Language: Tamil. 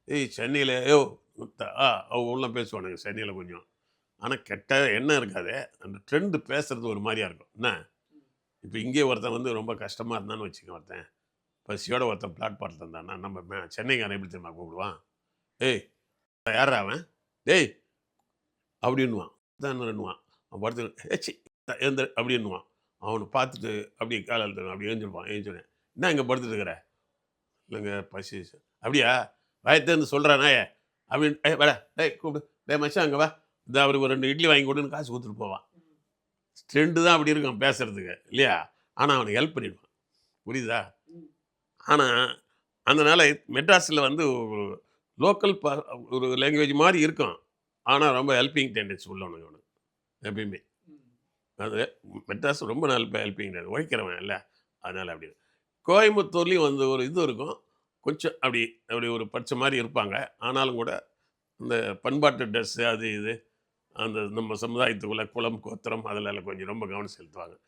ஏய் சென்னையில யோவ் முத்தா அவங்கலாம் பேசுவானுங்க சென்னையில கொஞ்சம். ஆனா கெட்ட எண்ணம் இருக்காது. அந்த ட்ரெண்ட் பேசுறது ஒரு மாரியா இருக்கும். என்ன? இப்ப இங்கேயே ஒருத்தன் வந்து ரொம்ப கஷ்டமா இருந்தான்னு வச்சுக்க ஒருத்தன். பசியோட ஒருத்தன் பிளாட்பாரத்துல இருந்தான்னா, நம்ம சென்னைக்காரன் எப்படி தெரியுமா கூப்பிடுவான்? "ஏய் யார்றா அவன்? டேய்" அப்படின்னுவான். அதான்னுவான். அவன் படுத்து "ஏச்சி எழுந்திரு" அப்படின்னுவான். அவன பார்த்துட்டு அப்படியே கால அழுத்துவான். அப்படியே எழுந்திருப்பான். எழுந்தோனே, "என்ன இங்க படுத்துட்டு இருக்கிற?" "இல்லங்க பசி." "அப்படியா? வாய திறந்து சொல்றா நாயே!" அப்படின்னு "ஏய் வாடா, டேய் கூப்பிடு. டேய் மச்சான் அங்க வா. இந்தா அவருக்கு ஒரு 2 இட்லி வாங்கி குடுன்னு" காசு குடுத்துட்டு போவான். ட்ரெண்டு தான் அப்படி இருக்கும் பேசுறதுக்கு. இல்லையா? ஆனா அவனுக்கு ஹெல்ப் பண்ணிடுவான். புரியுதா? ஆனா, அதனால மெட்ராஸ்ல வந்து ஒரு லோக்கல் ஒரு லாங்குவேஜ் மாரி இருக்கும். ஆனா ரொம்ப ஹெல்பிங் டெண்டன்சி உள்ளவனுங்க அவனுங்க. எப்பயுமே. அது மெட்ராஸ் ரொம்ப ஹெல்பிங் உழைக்கிறவன் இல்ல. அதனால அப்படி. கோயம்புத்தூர்லயும் வந்து ஒரு இது இருக்கும். கொஞ்சம் அப்படி அப்படி ஒரு படிச்ச மாரி இருப்பாங்க. ஆனாலும் கூட இந்த பண்பாட்டு ட்ரெஸ்ஸு அது இது அந்த நம்ம சமுதாயத்துக்குள்ள குலம், கோத்திரம் அதில கொஞ்சம் ரொம்ப கவனம் செலுத்துவாங்க.